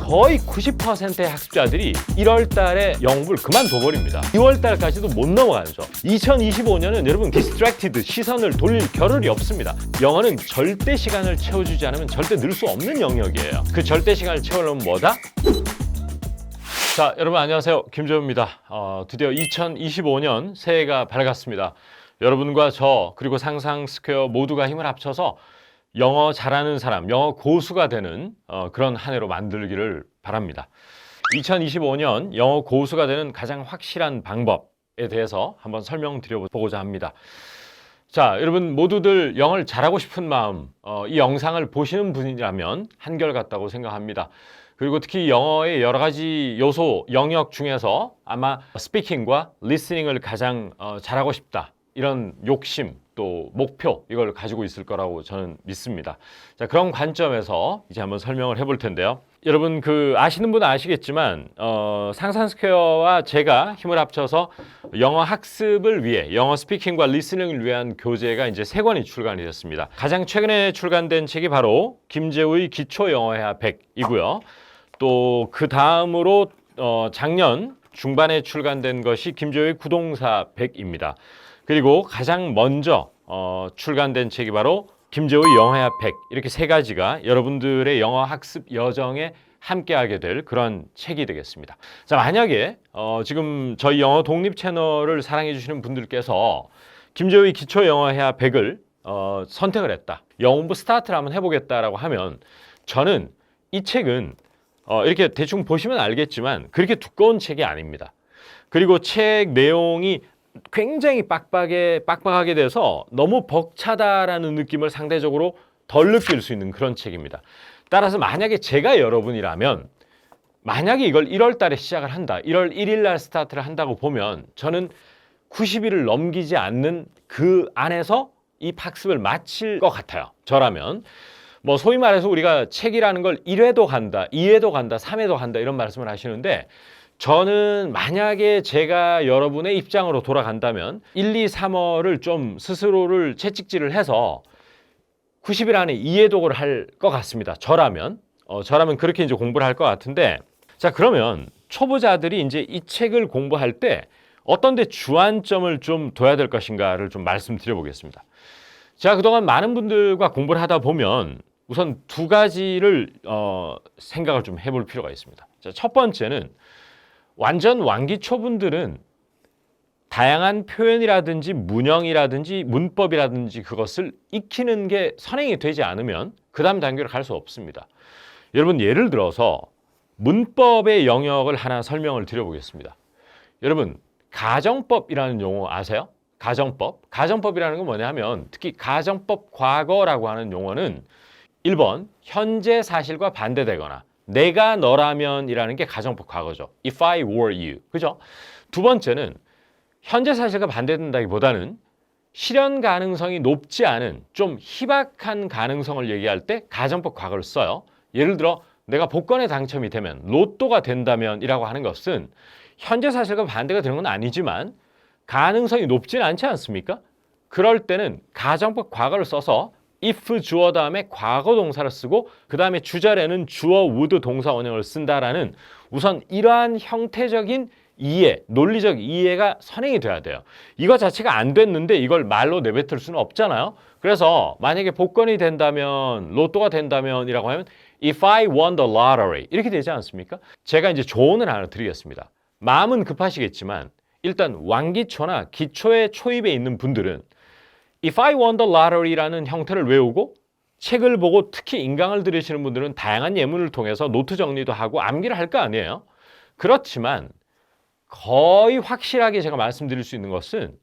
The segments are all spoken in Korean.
거의 90%의 학습자들이 1월 달에 영어 공부를 그만둬 버립니다. 2월 달까지도 못 넘어가죠. 2025년은 여러분 distracted, 시선을 돌릴 겨를이 없습니다. 영어는 절대 시간을 채워주지 않으면 절대 늘 수 없는 영역이에요. 그 절대 시간을 채우려면 뭐다? 자, 여러분 안녕하세요. 김재우입니다. 드디어 2025년 새해가 밝았습니다. 여러분과 저 그리고 상상 스퀘어 모두가 힘을 합쳐서 영어 잘하는 사람, 영어 고수가 되는 그런 한 해로 만들기를 바랍니다. 2025년 영어 고수가 되는 가장 확실한 방법에 대해서 한번 설명드려보고자 합니다. 자, 여러분 모두들 영어를 잘하고 싶은 마음, 이 영상을 보시는 분이라면 한결같다고 생각합니다. 그리고 특히 영어의 여러 가지 요소, 영역 중에서 아마 스피킹과 리스닝을 가장 잘하고 싶다. 이런 욕심 또 목표 이걸 가지고 있을 거라고 저는 믿습니다. 자, 그런 관점에서 이제 한번 설명을 해볼 텐데요. 여러분 아시는 분은 아시겠지만 상상 스퀘어와 제가 힘을 합쳐서 영어 학습을 위해 영어 스피킹과 리스닝을 위한 교재가 이제 3권이 출간이 됐습니다. 가장 최근에 출간된 책이 바로 김재우의 기초 영어회화 100이고요. 또 그 다음으로 작년 중반에 출간된 것이 김재우의 구동사 100입니다. 그리고 가장 먼저 출간된 책이 바로 김재우의 영어회화 100 이렇게 3가지가 여러분들의 영어 학습 여정에 함께하게 될 그런 책이 되겠습니다. 자, 만약에 지금 저희 영어 독립 채널을 사랑해 주시는 분들께서 김재우의 기초 영어회화 100을 선택을 했다. 영어 공부 스타트를 한번 해보겠다라고 하면 저는 이 책은 이렇게 대충 보시면 알겠지만 그렇게 두꺼운 책이 아닙니다. 그리고 책 내용이 굉장히 빡빡하게 돼서 너무 벅차다라는 느낌을 상대적으로 덜 느낄 수 있는 그런 책입니다. 따라서 만약에 제가 여러분이라면 만약에 이걸 1월 달에 시작을 한다. 1월 1일 날 스타트를 한다고 보면 저는 90일을 넘기지 않는 그 안에서 이 학습을 마칠 것 같아요. 저라면. 뭐 소위 말해서 우리가 책이라는 걸 1회도 간다, 2회도 간다, 3회도 간다 이런 말씀을 하시는데 저는 만약에 제가 여러분의 입장으로 돌아간다면 1, 2, 3월을 좀 스스로를 채찍질을 해서 90일 안에 2회독을 할 것 같습니다. 저라면 그렇게 이제 공부를 할 것 같은데 자, 그러면 초보자들이 이제 이 책을 공부할 때 어떤 데 주안점을 좀 둬야 될 것인가를 좀 말씀드려 보겠습니다. 제가 그동안 많은 분들과 공부를 하다 보면 우선 2가지를 생각을 좀 해볼 필요가 있습니다. 자, 첫 번째는 완전 완기초분들은 다양한 표현이라든지 문형이라든지 문법이라든지 그것을 익히는 게 선행이 되지 않으면 그 다음 단계로 갈 수 없습니다. 여러분 예를 들어서 문법의 영역을 하나 설명을 드려보겠습니다. 여러분 가정법이라는 용어 아세요? 가정법. 가정법이라는 건 뭐냐 하면 특히 가정법 과거라고 하는 용어는 1번 현재 사실과 반대되거나 내가 너라면 이라는 게 가정법 과거죠. If I were you. 그죠? 2번째는 현재 사실과 반대된다기보다는 실현 가능성이 높지 않은 좀 희박한 가능성을 얘기할 때 가정법 과거를 써요. 예를 들어 내가 복권에 당첨이 되면 로또가 된다면 이라고 하는 것은 현재 사실과 반대가 되는 건 아니지만 가능성이 높지는 않지 않습니까? 그럴 때는 가정법 과거를 써서 if 주어 다음에 과거 동사를 쓰고 그 다음에 주절에는 주어 would 동사 원형을 쓴다라는 우선 이러한 형태적인 이해, 논리적 이해가 선행이 돼야 돼요. 이거 자체가 안 됐는데 이걸 말로 내뱉을 수는 없잖아요. 그래서 만약에 복권이 된다면 로또가 된다면 이라고 하면 if I won the lottery 이렇게 되지 않습니까? 제가 이제 조언을 하나 드리겠습니다. 마음은 급하시겠지만 일단 완기초나 기초의 초입에 있는 분들은 If I won the lottery라는 형태를 외우고 책을 보고 특히 인강을 들으시는 분들은 다양한 예문을 통해서 노트 정리도 하고 암기를 할 거 아니에요. 그렇지만 거의 확실하게 제가 말씀드릴 수 있는 것은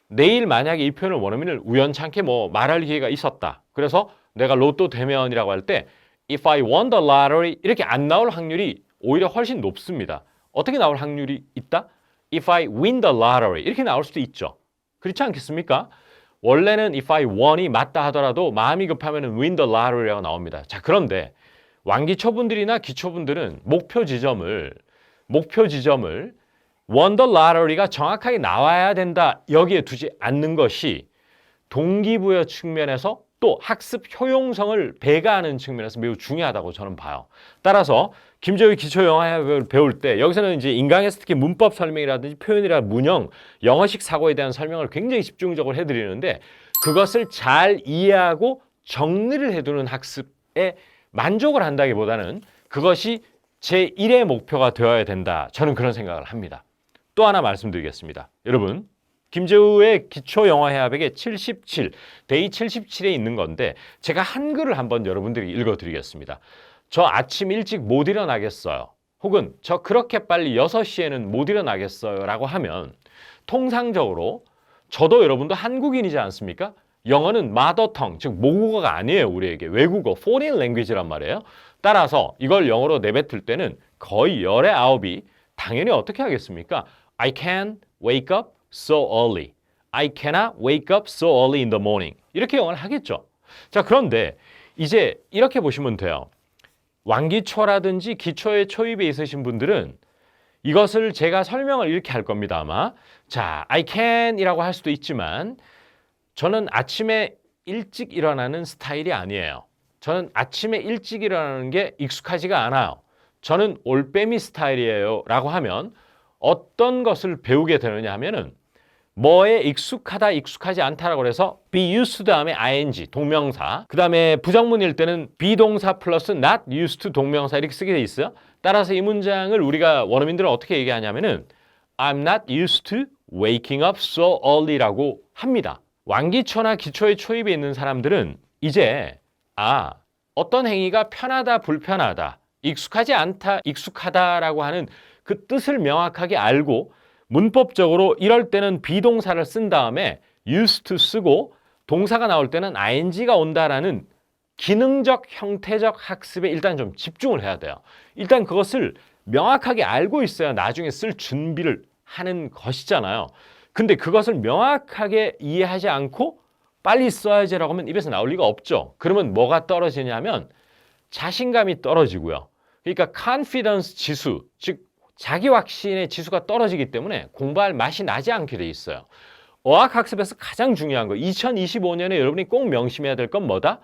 내일 만약에 이 표현을 원어민을 우연찮게 말할 기회가 있었다. 그래서 내가 로또 되면이라고 할 때 If I won the lottery 이렇게 안 나올 확률이 오히려 훨씬 높습니다. 어떻게 나올 확률이 있다? If I win the lottery 이렇게 나올 수도 있죠. 그렇지 않겠습니까? 원래는 if I won이 맞다 하더라도 마음이 급하면 win the lottery라고 나옵니다. 자, 그런데 완기초분들이나 기초분들은 목표 지점을 won the lottery가 정확하게 나와야 된다 여기에 두지 않는 것이 동기부여 측면에서 또 학습 효용성을 배가하는 측면에서 매우 중요하다고 저는 봐요. 따라서 김재우의 기초 영어학을 배울 때 여기서는 이제 인강에서 특히 문법 설명이라든지 표현이라 문형, 영어식 사고에 대한 설명을 굉장히 집중적으로 해드리는데 그것을 잘 이해하고 정리를 해두는 학습에 만족을 한다기보다는 그것이 제1의 목표가 되어야 된다. 저는 그런 생각을 합니다. 또 하나 말씀드리겠습니다. 여러분, 김재우의 기초 영어 해압액의 77, 데이 77에 있는 건데 제가 한글을 한번 여러분들이 읽어드리겠습니다. 저 아침 일찍 못 일어나겠어요. 혹은 저 그렇게 빨리 6시에는 못 일어나겠어요. 라고 하면 통상적으로 저도 여러분도 한국인이지 않습니까? 영어는 마더텅, 즉 모국어가 아니에요. 우리에게 외국어, foreign language란 말이에요. 따라서 이걸 영어로 내뱉을 때는 거의 열의 9이 당연히 어떻게 하겠습니까? I can wake up so early. I cannot wake up so early in the morning. 이렇게 영어를 하겠죠. 자, 그런데 이제 이렇게 보시면 돼요. 완기초라든지 기초의 초입에 있으신 분들은 이것을 제가 설명을 이렇게 할 겁니다, 아마. 자, I can 이라고 할 수도 있지만 저는 아침에 일찍 일어나는 스타일이 아니에요. 저는 아침에 일찍 일어나는 게 익숙하지가 않아요. 저는 올빼미 스타일이에요 라고 하면 어떤 것을 배우게 되느냐 하면은 뭐에 익숙하다, 익숙하지 않다라고 해서 be used 다음에 ing, 동명사. 그 다음에 부정문일 때는 비동사 플러스 not used to 동명사 이렇게 쓰게 돼 있어요. 따라서 이 문장을 우리가 원어민들은 어떻게 얘기하냐면은 I'm not used to waking up so early라고 합니다. 완기초나 기초의 초입에 있는 사람들은 이제 어떤 행위가 편하다, 불편하다, 익숙하지 않다, 익숙하다라고 하는 그 뜻을 명확하게 알고 문법적으로 이럴 때는 비동사를 쓴 다음에 used to 쓰고 동사가 나올 때는 ing가 온다라는 기능적, 형태적 학습에 일단 좀 집중을 해야 돼요. 일단 그것을 명확하게 알고 있어야 나중에 쓸 준비를 하는 것이잖아요. 근데 그것을 명확하게 이해하지 않고 빨리 써야지라고 하면 입에서 나올 리가 없죠. 그러면 뭐가 떨어지냐면 자신감이 떨어지고요. 그러니까 confidence 지수, 즉 자기 확신의 지수가 떨어지기 때문에 공부할 맛이 나지 않게 돼 있어요. 어학학습에서 가장 중요한 거 2025년에 여러분이 꼭 명심해야 될 건 뭐다?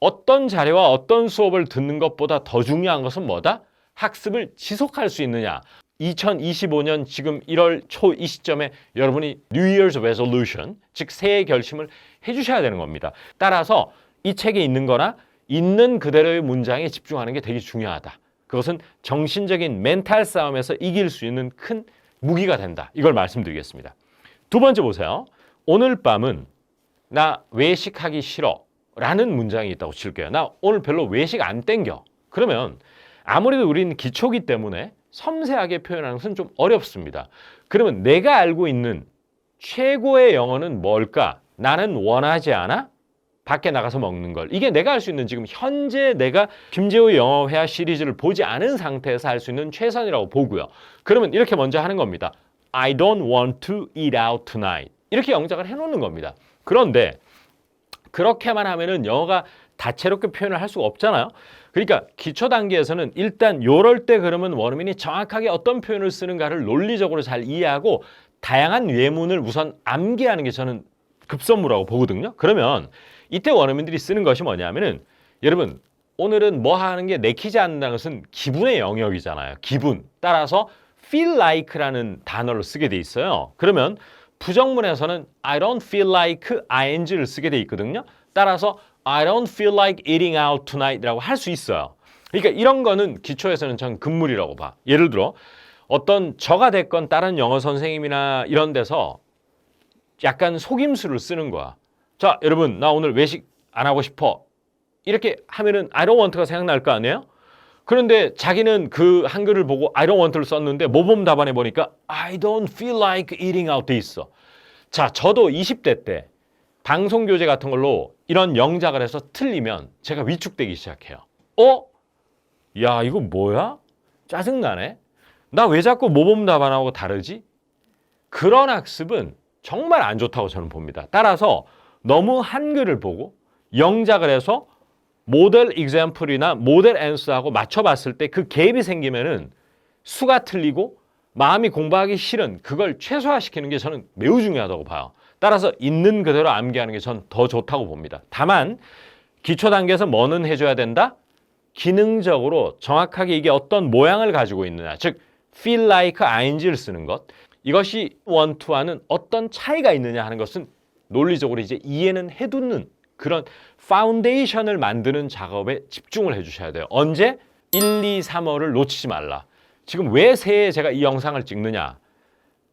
어떤 자료와 어떤 수업을 듣는 것보다 더 중요한 것은 뭐다? 학습을 지속할 수 있느냐. 2025년 지금 1월 초 이 시점에 여러분이 New Year's Resolution, 즉 새해 결심을 해주셔야 되는 겁니다. 따라서 이 책에 있는 거나 있는 그대로의 문장에 집중하는 게 되게 중요하다. 그것은 정신적인 멘탈 싸움에서 이길 수 있는 큰 무기가 된다. 이걸 말씀드리겠습니다. 두 번째 보세요. 오늘 밤은 나 외식하기 싫어 라는 문장이 있다고 칠게요. 나 오늘 별로 외식 안 땡겨. 그러면 아무래도 우리는 기초기 때문에 섬세하게 표현하는 것은 좀 어렵습니다. 그러면 내가 알고 있는 최고의 영어는 뭘까? 나는 원하지 않아? 밖에 나가서 먹는 걸. 이게 내가 할 수 있는 지금 현재 내가 김재우의 영어 회화 시리즈를 보지 않은 상태에서 할 수 있는 최선이라고 보고요. 그러면 이렇게 먼저 하는 겁니다. I don't want to eat out tonight. 이렇게 영작을 해놓는 겁니다. 그런데 그렇게만 하면은 영어가 다채롭게 표현을 할 수가 없잖아요. 그러니까 기초 단계에서는 일단 요럴 때 그러면 원어민이 정확하게 어떤 표현을 쓰는가를 논리적으로 잘 이해하고 다양한 예문을 우선 암기하는 게 저는 급선무라고 보거든요. 그러면 이때 원어민들이 쓰는 것이 뭐냐면은 여러분 오늘은 뭐 하는 게 내키지 않는다는 것은 기분의 영역이잖아요. 기분. 따라서 feel like라는 단어를 쓰게 돼 있어요. 그러면 부정문에서는 I don't feel like ing를 쓰게 돼 있거든요. 따라서 I don't feel like eating out tonight이라고 할 수 있어요. 그러니까 이런 거는 기초에서는 전 금물이라고 봐. 예를 들어 어떤 저가 됐건 다른 영어 선생님이나 이런 데서 약간 속임수를 쓰는 거야. 자, 여러분 나 오늘 외식 안 하고 싶어. 이렇게 하면은 I don't want가 생각날 거 아니에요? 그런데 자기는 그 한글을 보고 I don't want를 썼는데 모범 답안에 보니까 I don't feel like eating out 돼 있어. 자, 저도 20대 때 방송 교재 같은 걸로 이런 영작을 해서 틀리면 제가 위축되기 시작해요. 야, 이거 뭐야? 짜증나네. 나 왜 자꾸 모범 답안하고 다르지? 그런 학습은 정말 안 좋다고 저는 봅니다. 따라서 너무 한글을 보고 영작을 해서 모델 example이나 모델 answer하고 맞춰봤을 때 그 갭이 생기면은 수가 틀리고 마음이 공부하기 싫은 그걸 최소화시키는 게 저는 매우 중요하다고 봐요. 따라서 있는 그대로 암기하는 게 전 더 좋다고 봅니다. 다만 기초 단계에서 뭐는 해줘야 된다? 기능적으로 정확하게 이게 어떤 모양을 가지고 있느냐, 즉 feel like ing를 쓰는 것, 이것이 want to와는 어떤 차이가 있느냐 하는 것은 논리적으로 이제 이해는 해두는 그런 파운데이션을 만드는 작업에 집중을 해주셔야 돼요. 언제? 1, 2, 3월을 놓치지 말라. 지금 왜 새해에 제가 이 영상을 찍느냐?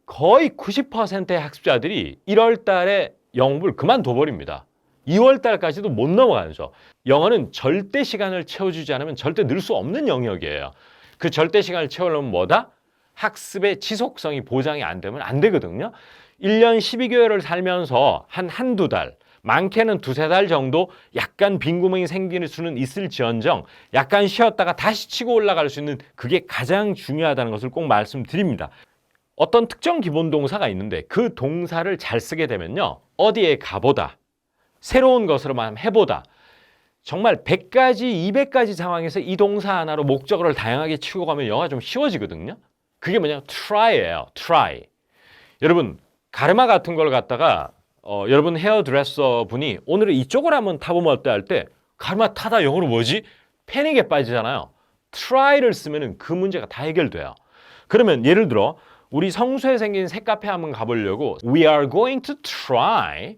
거의 90%의 학습자들이 1월 달에 영어를 그만둬버립니다. 2월 달까지도 못 넘어가죠. 영어는 절대 시간을 채워주지 않으면 절대 늘 수 없는 영역이에요. 그 절대 시간을 채우려면 뭐다? 학습의 지속성이 보장이 안 되면 안 되거든요. 1년 12개월을 살면서 한두 달, 많게는 두세 달 정도 약간 빈 구멍이 생기는 수는 있을지언정 약간 쉬었다가 다시 치고 올라갈 수 있는 그게 가장 중요하다는 것을 꼭 말씀드립니다. 어떤 특정 기본 동사가 있는데 그 동사를 잘 쓰게 되면요. 어디에 가보다, 새로운 것으로만 해보다, 정말 100가지, 200가지 상황에서 이 동사 하나로 목적어를 다양하게 치고 가면 영어가 좀 쉬워지거든요. 그게 뭐냐? try예요. try. 여러분, 가르마 같은 걸 갖다가 여러분 헤어드레서 분이 오늘은 이쪽을 한번 타보면 어때 할 때 가르마 타다 영어로 뭐지? 패닉에 빠지잖아요. try를 쓰면 그 문제가 다 해결돼요. 그러면 예를 들어 우리 성수에 생긴 새 카페 한번 가보려고 We are going to try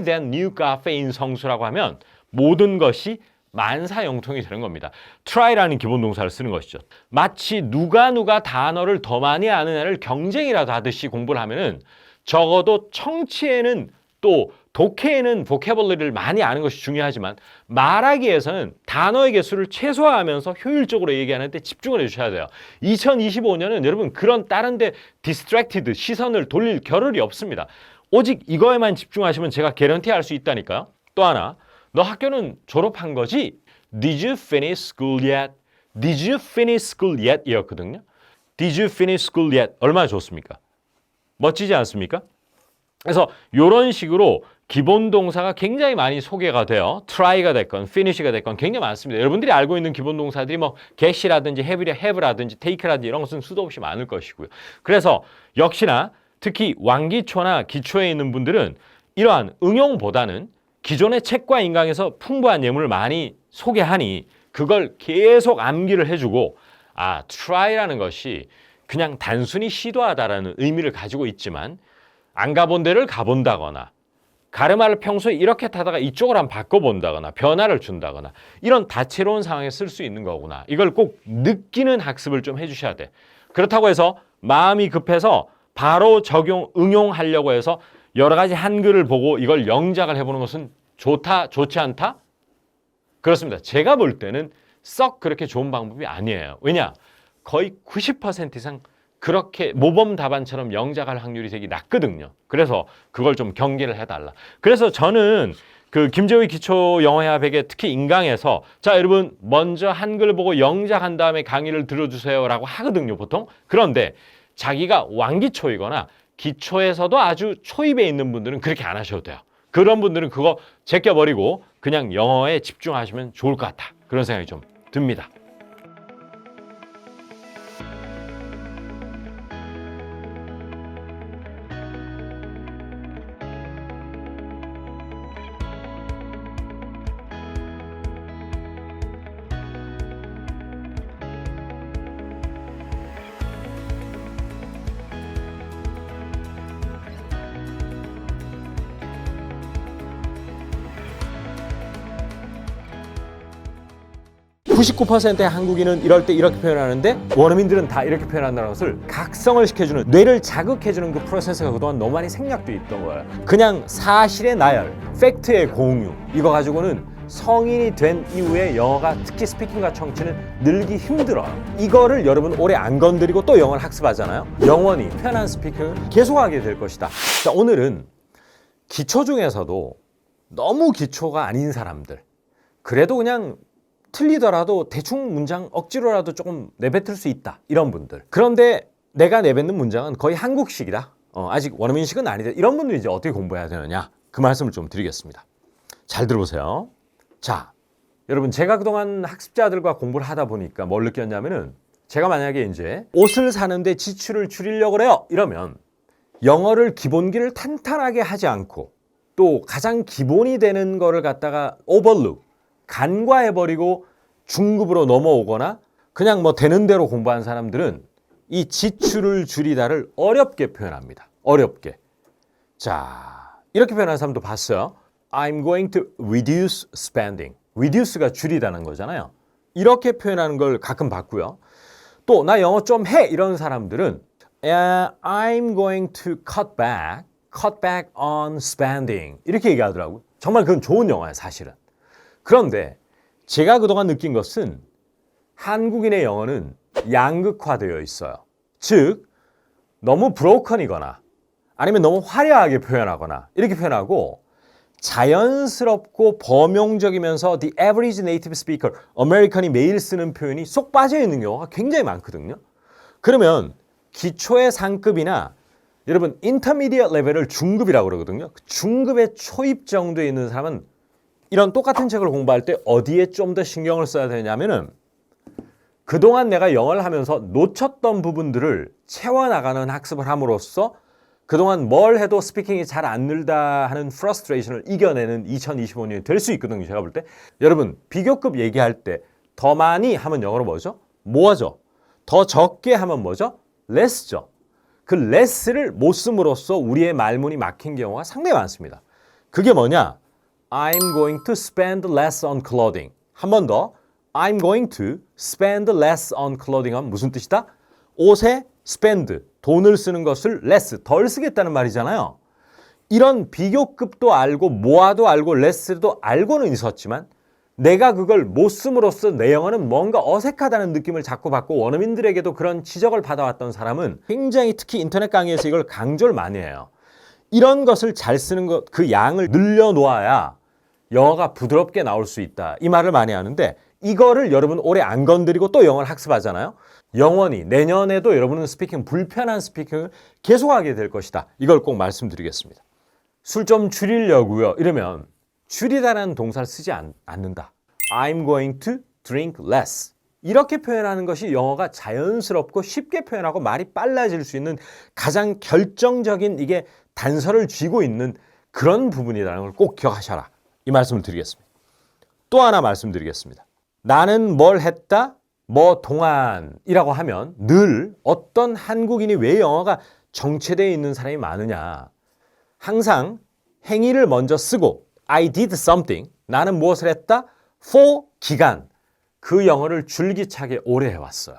that new cafe in 성수라고 하면 모든 것이 만사형통이 되는 겁니다. try라는 기본 동사를 쓰는 것이죠. 마치 누가 단어를 더 많이 아는 애를 경쟁이라도 하듯이 공부를 하면은 적어도 청취에는 또 독해에는 보캐블러리를 많이 아는 것이 중요하지만 말하기에서는 단어의 개수를 최소화하면서 효율적으로 얘기하는 데 집중을 해주셔야 돼요. 2025년은 여러분 그런 다른 데 distracted 시선을 돌릴 겨를이 없습니다. 오직 이거에만 집중하시면 제가 개런티할 수 있다니까요. 또 하나, 너 학교는 졸업한 거지? Did you finish school yet? Did you finish school yet? 이었거든요. Did you finish school yet? 얼마나 좋습니까? 멋지지 않습니까? 그래서 이런 식으로 기본 동사가 굉장히 많이 소개가 돼요. try가 됐건 finish가 됐건 굉장히 많습니다. 여러분들이 알고 있는 기본 동사들이 뭐 get이라든지 have라든지 take라든지 이런 것은 수도 없이 많을 것이고요. 그래서 역시나 특히 완기초나 기초에 있는 분들은 이러한 응용보다는 기존의 책과 인강에서 풍부한 예물을 많이 소개하니 그걸 계속 암기를 해주고 try라는 것이 그냥 단순히 시도하다라는 의미를 가지고 있지만 안 가본 데를 가본다거나 가르마를 평소에 이렇게 타다가 이쪽으로 한번 바꿔본다거나 변화를 준다거나 이런 다채로운 상황에 쓸 수 있는 거구나. 이걸 꼭 느끼는 학습을 좀 해주셔야 돼. 그렇다고 해서 마음이 급해서 바로 응용하려고 해서 여러 가지 한글을 보고 이걸 영작을 해보는 것은 좋다, 좋지 않다? 그렇습니다. 제가 볼 때는 썩 그렇게 좋은 방법이 아니에요. 왜냐? 거의 90% 이상 그렇게 모범 답안처럼 영작할 확률이 되게 낮거든요. 그래서 그걸 좀 경계를 해달라. 그래서 저는 그 김재우의 기초 영어회화백에 특히 인강에서 자 여러분 먼저 한글 보고 영작한 다음에 강의를 들어주세요라고 하거든요 보통. 그런데 자기가 완기초이거나 기초에서도 아주 초입에 있는 분들은 그렇게 안 하셔도 돼요. 그런 분들은 그거 제껴버리고 그냥 영어에 집중하시면 좋을 것 같다. 그런 생각이 좀 듭니다. (99%의) 한국인은 이럴 때 이렇게 표현하는데 원어민들은 다 이렇게 표현한다는 것을 각성을 시켜주는 뇌를 자극해주는 그 프로세스가 그동안 너무 많이 생략돼 있던 거예요. 그냥 사실의 나열, 팩트의 공유 이거 가지고는 성인이 된 이후에 영어가 특히 스피킹과 청취는 늘기 힘들어요. 이거를 여러분 오래 안 건드리고 또 영어를 학습하잖아요. 영원히 편한 스피킹을 계속하게 될 것이다. 자, 오늘은 기초 중에서도 너무 기초가 아닌 사람들 그래도 그냥 틀리더라도 대충 문장 억지로라도 조금 내뱉을 수 있다 이런 분들 그런데 내가 내뱉는 문장은 거의 한국식이다 아직 원어민식은 아니다 이런 분들이 이제 어떻게 공부해야 되느냐 그 말씀을 좀 드리겠습니다. 잘 들어보세요. 자 여러분 제가 그동안 학습자들과 공부를 하다 보니까 뭘 느꼈냐면은 제가 만약에 이제 옷을 사는데 지출을 줄이려고 그래요 이러면 영어를 기본기를 탄탄하게 하지 않고 또 가장 기본이 되는 거를 갖다가 오버룩 간과해버리고 중급으로 넘어오거나 그냥 뭐 되는 대로 공부한 사람들은 이 지출을 줄이다를 어렵게 표현합니다. 어렵게. 자, 이렇게 표현하는 사람도 봤어요. I'm going to reduce spending. reduce가 줄이다는 거잖아요. 이렇게 표현하는 걸 가끔 봤고요. 또 나 영어 좀 해 이런 사람들은 I'm going to cut back on spending 이렇게 얘기하더라고요. 정말 그건 좋은 영어예요, 사실은. 그런데 제가 그동안 느낀 것은 한국인의 영어는 양극화되어 있어요. 즉 너무 브로큰이거나 아니면 너무 화려하게 표현하거나 이렇게 표현하고 자연스럽고 범용적이면서 the average native speaker, 아메리칸이 매일 쓰는 표현이 쏙 빠져있는 경우가 굉장히 많거든요. 그러면 기초의 상급이나 여러분 intermediate 레벨을 중급이라고 그러거든요. 중급의 초입 정도에 있는 사람은 이런 똑같은 책을 공부할 때 어디에 좀 더 신경을 써야 되냐면은 그동안 내가 영어를 하면서 놓쳤던 부분들을 채워나가는 학습을 함으로써 그동안 뭘 해도 스피킹이 잘 안 늘다 하는 프러스트레이션을 이겨내는 2025년이 될 수 있거든요. 제가 볼 때. 여러분 비교급 얘기할 때 더 많이 하면 영어로 뭐죠? 뭐죠? 더 적게 하면 뭐죠? less죠. 그 less를 못 씀으로써 우리의 말문이 막힌 경우가 상당히 많습니다. 그게 뭐냐? I'm going to spend less on clothing. 한 번 더. I'm going to spend less on clothing 하면 무슨 뜻이다? 옷에 spend, 돈을 쓰는 것을 less, 덜 쓰겠다는 말이잖아요. 이런 비교급도 알고 모아도 알고 less도 알고는 있었지만 내가 그걸 못 씀으로써 내 영어는 뭔가 어색하다는 느낌을 자꾸 받고 원어민들에게도 그런 지적을 받아왔던 사람은 굉장히 특히 인터넷 강의에서 이걸 강조를 많이 해요. 이런 것을 잘 쓰는 것, 그 양을 늘려놓아야 영어가 부드럽게 나올 수 있다. 이 말을 많이 하는데 이거를 여러분 오래 안 건드리고 또 영어를 학습하잖아요. 영원히 내년에도 여러분은 스피킹, 불편한 스피킹을 계속하게 될 것이다. 이걸 꼭 말씀드리겠습니다. 술 좀 줄이려고요. 이러면 줄이다라는 동사를 쓰지 않는다. I'm going to drink less. 이렇게 표현하는 것이 영어가 자연스럽고 쉽게 표현하고 말이 빨라질 수 있는 가장 결정적인 이게 단서를 쥐고 있는 그런 부분이라는 걸 꼭 기억하셔라. 이 말씀을 드리겠습니다. 또 하나 말씀드리겠습니다. 나는 뭘 했다? 뭐 동안이라고 하면 늘 어떤 한국인이 왜 영어가 정체되어 있는 사람이 많으냐. 항상 행위를 먼저 쓰고 I did something. 나는 무엇을 했다? for 기간. 그 영어를 줄기차게 오래 해왔어요.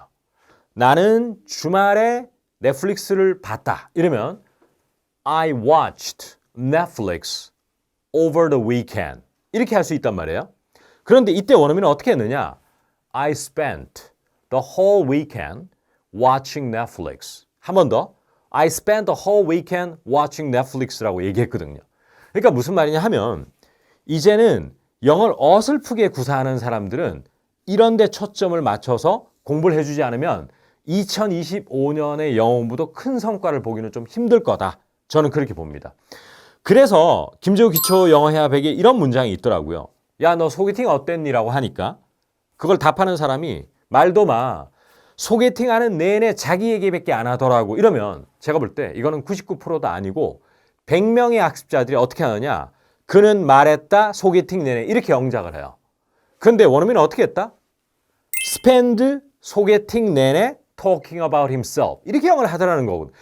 나는 주말에 넷플릭스를 봤다. 이러면 I watched Netflix over the weekend. 이렇게 할 수 있단 말이에요. 그런데 이때 원어민은 어떻게 했느냐? I spent the whole weekend watching Netflix. 한 번 더. I spent the whole weekend watching Netflix라고 얘기했거든요. 그러니까 무슨 말이냐 하면 이제는 영어를 어설프게 구사하는 사람들은 이런 데 초점을 맞춰서 공부를 해주지 않으면 2025년의 영어 공부도 큰 성과를 보기는 좀 힘들 거다. 저는 그렇게 봅니다. 그래서 김재우 기초 영어 회화백에 이런 문장이 있더라고요. 야, 너 소개팅 어땠니? 라고 하니까 그걸 답하는 사람이 말도 마. 소개팅하는 내내 자기 얘기밖에 안 하더라고. 이러면 제가 볼 때 이거는 99%도 아니고 100명의 학습자들이 어떻게 하느냐. 그는 말했다. 소개팅 내내 이렇게 영작을 해요. 그런데 원어민은 어떻게 했다? spend 소개팅 내내 talking about himself. 이렇게 영어를 하더라는 거거든요.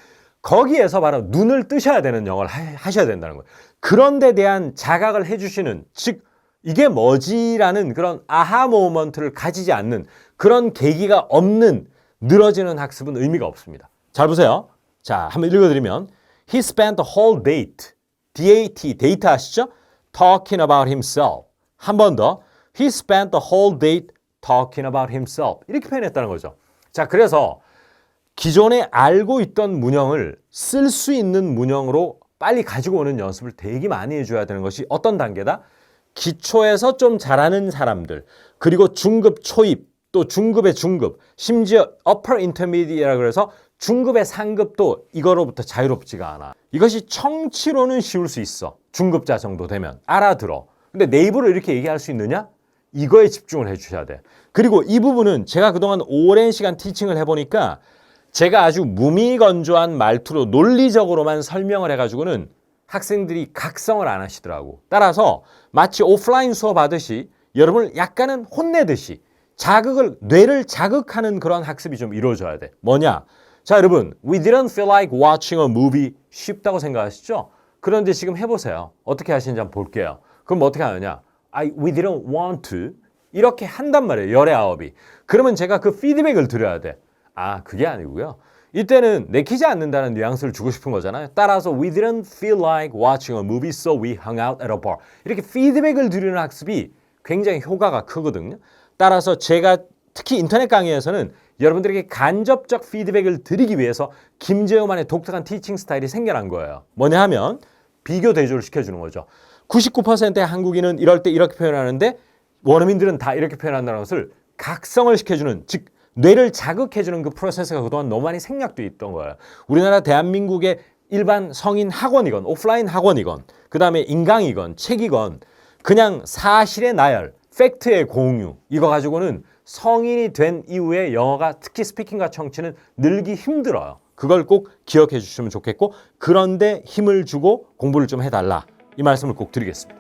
거기에서 바로 눈을 뜨셔야 되는 영어를 하셔야 된다는 거예요. 그런 데 대한 자각을 해주시는, 즉 이게 뭐지라는 그런 아하 모먼트를 가지지 않는 그런 계기가 없는 늘어지는 학습은 의미가 없습니다. 잘 보세요. 자, 한번 읽어드리면 He spent the whole date, DAT, 데이트 아시죠? Talking about himself. 한 번 더 He spent the whole date talking about himself. 이렇게 표현했다는 거죠. 자, 그래서 기존에 알고 있던 문형을 쓸 수 있는 문형으로 빨리 가지고 오는 연습을 되게 많이 해줘야 되는 것이 어떤 단계다? 기초에서 좀 잘하는 사람들, 그리고 중급 초입, 또 중급의 중급, 심지어 upper intermediate라고 그래서 중급의 상급도 이거로부터 자유롭지가 않아. 이것이 청취로는 쉬울 수 있어. 중급자 정도 되면 알아들어. 근데 내 입으로 이렇게 얘기할 수 있느냐? 이거에 집중을 해주셔야 돼. 그리고 이 부분은 제가 그동안 오랜 시간 티칭을 해보니까 제가 아주 무미건조한 말투로 논리적으로만 설명을 해가지고는 학생들이 각성을 안 하시더라고. 따라서 마치 오프라인 수업 하듯이 여러분을 약간은 혼내듯이 뇌를 자극하는 그런 학습이 좀 이루어져야 돼. 뭐냐? 자, 여러분, we didn't feel like watching a movie 쉽다고 생각하시죠? 그런데 지금 해보세요. 어떻게 하시는지 한번 볼게요. 그럼 어떻게 하느냐? we didn't want to 이렇게 한단 말이에요. 열의 아홉이. 그러면 제가 그 피드백을 드려야 돼. 아, 그게 아니고요. 이때는 내키지 않는다는 뉘앙스를 주고 싶은 거잖아요. 따라서 we didn't feel like watching a movie so we hung out at a bar. 이렇게 피드백을 드리는 학습이 굉장히 효과가 크거든요. 따라서 제가 특히 인터넷 강의에서는 여러분들에게 간접적 피드백을 드리기 위해서 김재호만의 독특한 티칭 스타일이 생겨난 거예요. 뭐냐 하면 비교 대조를 시켜주는 거죠. 99%의 한국인은 이럴 때 이렇게 표현하는데 원어민들은 다 이렇게 표현한다는 것을 각성을 시켜주는, 즉 뇌를 자극해주는 그 프로세스가 그동안 너무 많이 생략돼 있던 거예요. 우리나라 대한민국의 일반 성인 학원이건 오프라인 학원이건 그 다음에 인강이건 책이건 그냥 사실의 나열, 팩트의 공유 이거 가지고는 성인이 된 이후에 영어가 특히 스피킹과 청취는 늘기 힘들어요. 그걸 꼭 기억해 주시면 좋겠고 그런데 힘을 주고 공부를 좀 해달라 이 말씀을 꼭 드리겠습니다.